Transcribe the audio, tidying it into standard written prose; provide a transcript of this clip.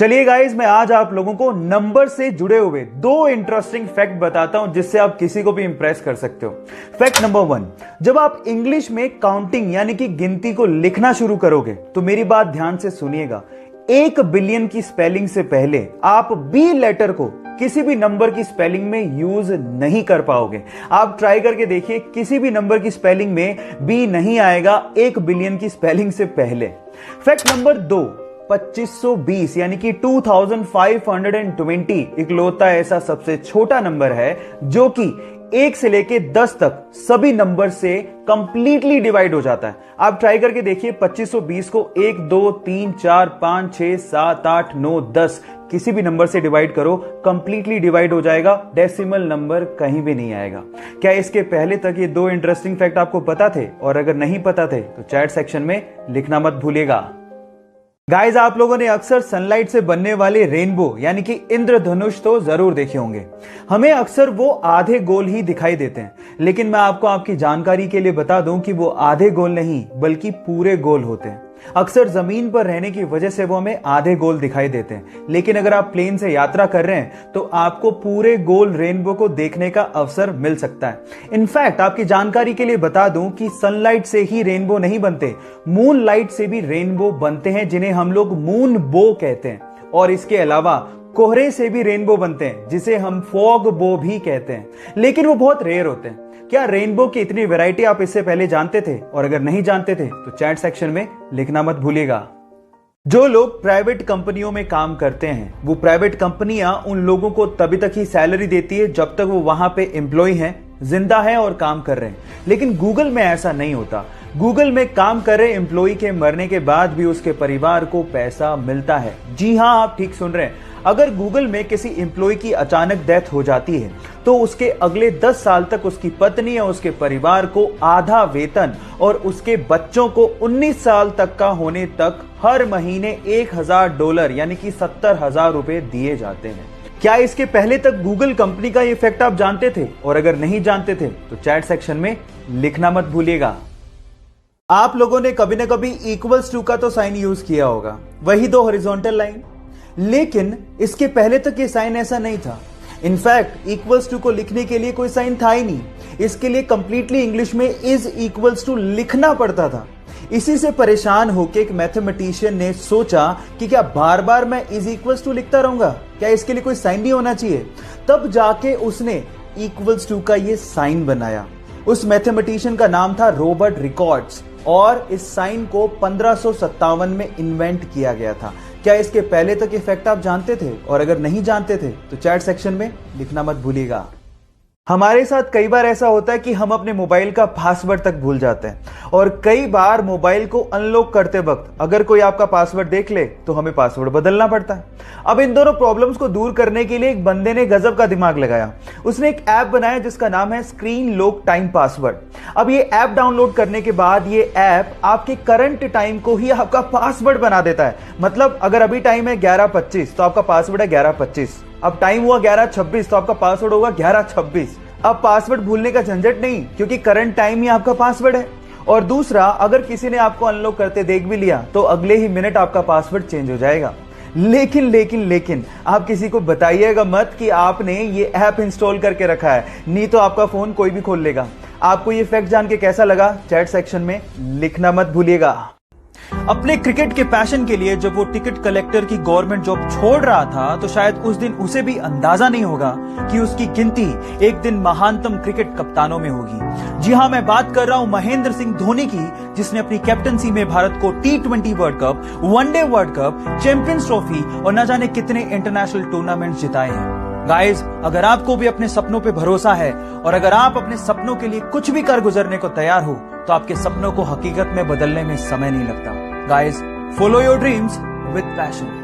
चलिए गाइस, मैं आज आप लोगों को नंबर से जुड़े हुए दो इंटरेस्टिंग फैक्ट बताता हूं जिससे आप किसी को भी इंप्रेस कर सकते हो। फैक्ट नंबर 1, जब आप इंग्लिश में काउंटिंग यानी कि गिनती को लिखना शुरू करोगे तो मेरी बात ध्यान से सुनिएगा। 1 बिलियन की स्पेलिंग से पहले आप बी लेटर को किसी भी नंबर की स्पेलिंग में यूज नहीं कर पाओगे। आप ट्राई करके देखिए, किसी भी नंबर की स्पेलिंग में बी नहीं आएगा 1 बिलियन की स्पेलिंग से पहले। फैक्ट नंबर 2, 2520 यानी कि 2520 इकलौता ऐसा सबसे छोटा नंबर है जो कि 1 से लेके 10 तक सभी नंबर से कंप्लीटली डिवाइड हो जाता है। आप ट्राई करके देखिए, 2520 को 1 2 3 4 5 6 7 8 9 10 किसी भी नंबर से डिवाइड करो, कंप्लीटली डिवाइड हो जाएगा, डेसिमल नंबर कहीं भी नहीं आएगा। क्या इसके पहले तक ये दो इंटरेस्टिंग फैक्ट आपको पता थे? और अगर नहीं पता थे तो चैट सेक्शन में लिखना मत भूलिएगा। गाइज, आप लोगों ने अक्सर सनलाइट से बनने वाले रेनबो यानी कि इंद्रधनुष तो जरूर देखे होंगे। हमें अक्सर वो आधे गोल ही दिखाई देते हैं, लेकिन मैं आपको आपकी जानकारी के लिए बता दूं कि वो आधे गोल नहीं बल्कि पूरे गोल होते हैं। अक्सर जमीन पर रहने की वजह से वो हमें आधे गोल दिखाई देते हैं, लेकिन अगर आप प्लेन से यात्रा कर रहे हैं तो आपको पूरे गोल रेनबो को देखने का अवसर मिल सकता है। इनफैक्ट आपकी जानकारी के लिए बता दूं कि सनलाइट से ही रेनबो नहीं बनते, मून लाइट से भी रेनबो बनते हैं जिन्हें हम लोग मून बो कहते हैं। और इसके अलावा कोहरे से भी रेनबो बनते हैं जिसे हम फॉग बो भी कहते हैं, लेकिन वो बहुत रेयर होते हैं। क्या रेनबो की इतनी वैरायटी आप इससे पहले जानते थे? और अगर नहीं जानते थे तो चैट सेक्शन में लिखना मत भूलिएगा। जो लोग प्राइवेट कंपनियों में काम करते हैं, वो प्राइवेट कंपनियां उन लोगों को तभी तक ही सैलरी देती है जब तक वो वहां पे एम्प्लॉय हैं, जिंदा है और काम कर रहे हैं। लेकिन गूगल में ऐसा नहीं होता। गूगल में काम कर रहे एम्प्लॉय के मरने के बाद भी उसके परिवार को पैसा मिलता है। जी हां, आप ठीक सुन रहे हैं। अगर गूगल में किसी एम्प्लॉय की अचानक डेथ हो जाती है तो उसके अगले 10 साल तक उसकी पत्नी या उसके परिवार को आधा वेतन और उसके बच्चों को 19 साल तक का होने तक हर महीने $1000 यानी कि 70,000 रुपए दिए जाते हैं। क्या इसके पहले तक गूगल कंपनी का ये फैक्ट आप जानते थे? और अगर नहीं जानते थे तो चैट सेक्शन में लिखना मत भूलिएगा। आप लोगों ने कभी ना कभी इक्वल्स टू का तो साइन यूज किया होगा, वही दो हॉरिजॉन्टल लाइन। लेकिन इसके पहले तक ये साइन ऐसा नहीं था। इनफैक्ट इक्वल्स टू को लिखने के लिए कोई साइन था ही नहीं। इसके लिए कंप्लीटली इंग्लिश में इज इक्वल्स टू लिखना पड़ता था। इसी से परेशान होकर एक मैथमेटिशियन ने सोचा कि क्या बार बार मैं इज इक्वल्स टू लिखता रहूंगा, क्या इसके लिए कोई साइन नहीं होना चाहिए? तब जाके उसने इक्वल्स टू का ये साइन बनाया। उस मैथमेटिशियन का नाम था रॉबर्ट रिकॉर्ड्स और इस साइन को 1557 में इन्वेंट किया गया था। क्या इसके पहले तक ये फैक्ट आप जानते थे? और अगर नहीं जानते थे तो चैट सेक्शन में लिखना मत भूलिएगा। हमारे साथ कई बार ऐसा होता है कि हम अपने मोबाइल का पासवर्ड तक भूल जाते हैं, और कई बार मोबाइल को अनलॉक करते वक्त अगर कोई आपका पासवर्ड देख ले तो हमें पासवर्ड बदलना पड़ता है। अब इन दोनों प्रॉब्लम्स को दूर करने के लिए एक बंदे ने गजब का दिमाग लगाया। उसने एक ऐप बनाया जिसका नाम है स्क्रीन लॉक टाइम पासवर्ड। अब ये ऐप डाउनलोड करने के बाद ये ऐप आपके करंट टाइम को ही आपका पासवर्ड बना देता है। मतलब अगर अभी टाइम है 11:25 तो आपका पासवर्ड है 11:25। अब टाइम हुआ 11:26 तो आपका पासवर्ड होगा 11:26। अब पासवर्ड भूलने का झंझट नहीं, क्योंकि करंट टाइम ही आपका पासवर्ड है। और दूसरा, अगर किसी ने आपको अनलॉक करते देख भी लिया तो अगले ही मिनट आपका पासवर्ड चेंज हो जाएगा। लेकिन आप किसी को बताइएगा मत कि आपने ये ऐप इंस्टॉल करके रखा है, नहीं तो आपका फोन कोई भी खोल लेगा। आपको ये फैक्ट जान के कैसा लगा? चैट सेक्शन में लिखना मत भूलिएगा। अपने क्रिकेट के पैशन के लिए जब वो टिकट कलेक्टर की गवर्नमेंट जॉब छोड़ रहा था तो शायद उस दिन उसे भी अंदाजा नहीं होगा कि उसकी गिनती एक दिन महानतम क्रिकेट कप्तानों में होगी। जी हां, मैं बात कर रहा हूं महेंद्र सिंह धोनी की, जिसने अपनी कैप्टनसी में भारत को T20 world cup, one day world cup, champions trophy और न जाने कितने इंटरनेशनल टूर्नामेंट जिताए हैं। गाइज, अगर आपको भी अपने सपनों पे भरोसा है और अगर आप अपने सपनों के लिए कुछ भी कर गुजरने को तैयार हो तो आपके सपनों को हकीकत में बदलने में समय नहीं लगता। Guys, follow your dreams with passion.